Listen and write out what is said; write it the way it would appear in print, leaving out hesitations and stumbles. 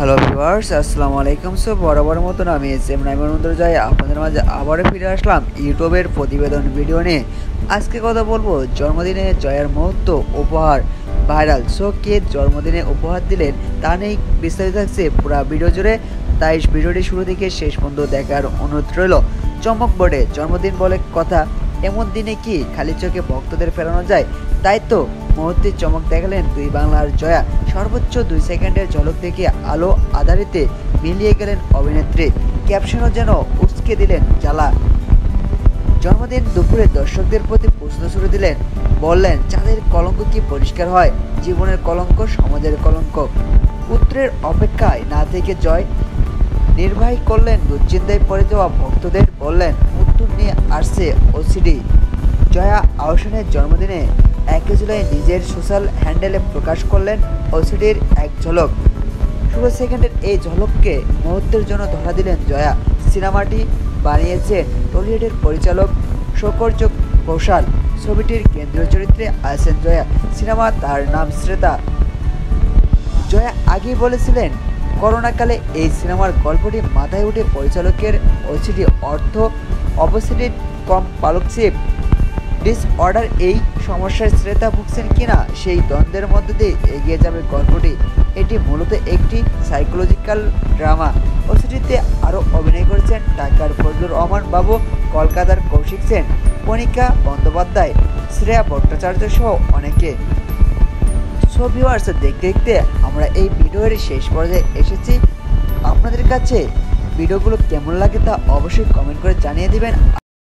Hello viewers, আসসালামু আলাইকুম। বরাবর মতন আমি এসএম নাইমুর জয় আপনাদের মাঝে আবারও ফিরে আসলাম ইউটিউবের প্রতিবেদন ভিডিও নিয়ে। আজকে কথা বলবো জন্মদিনে জয়ার মুহূর্ত উপহার ভাইরাল। কে জন্মদিনে উপহার দিলেন তা নিয়ে বিস্তারিত থাকছে পুরো ভিডিও জুড়ে, তাই ভিডিওটি শুরু থেকে শেষ পর্যন্ত দেখার অনুরোধ রইল। চমক বোর্ডে জন্মদিন বলে কথা, এমন দিনে কি খালি চোখে ভক্তদের ফেরানো যায়? তাই তো মুহূর্তে চমক দেখালেন দুই বাংলার জয়া। সর্বোচ্চ 2 সেকেন্ডের ঝলক দেখে আলো আধারিতে মিলিয়ে গেলেন অভিনেত্রী। ক্যাপশনও যেন উস্কে দিলেন জ্বালা। জন্মদিন দুপুরে দর্শকদের প্রতি প্রশ্ন ছুড়ে দিলেন, বললেন চাঁদের কলঙ্ক কি পরিষ্কার হয়? জীবনের কলঙ্ক, সমাজের কলঙ্ক। পুত্রের অপেক্ষায় না থেকে জয় নির্বাহী করলেন দুশ্চিন্তায় পড়ে যাওয়া ভক্তদের, বললেন উত্তর নিয়ে আসছে ওসিডি। জয়া আহসানের জন্মদিনে 1 জুলাই নিজের সোশ্যাল হ্যান্ডেলে প্রকাশ করলেন ওসিডির এক ঝলক। 16 সেকেন্ডের এই ঝলককে মুহূর্তের জন্য ধরা দিলেন জয়া। সিনেমাটি বানিয়েছেন টলিউডের পরিচালক শৌকর্য ঘোষাল। ছবিটির কেন্দ্রীয় চরিত্রে আছেন জয়া। সিনেমা তার নাম শ্রেতা। জয়া আগেই বলেছিলেন করোনাকালে এই সিনেমার গল্পটি মাথায় উঠে পরিচালকের ওসিডি অর্থ অবসিডির কম্পালসিভ ডিসঅর্ডার এই সমস্যায় শ্রেতা ভুগছেন কিনা সেই দ্বন্দ্বের মধ্যে দিয়ে এগিয়ে যাবে গল্পটি। এটি মূলত একটি সাইকোলজিক্যাল ড্রামা। ওসিডিতে আরও অভিনয় করেছেন ঢাকার ফজলুর রহমান বাবু, কলকাতার কৌশিক সেন, কণিকা বন্দ্যোপাধ্যায়, শ্রেয়া ভট্টাচার্য সহ অনেকে। ভিউয়ার্স, দেখতে দেখতে আমরা এই ভিডিওর শেষ পর্যায়ে এসেছি। আপনাদের কাছে ভিডিওগুলো কেমন লাগে তা অবশ্যই কমেন্ট করে জানিয়ে দিবেন।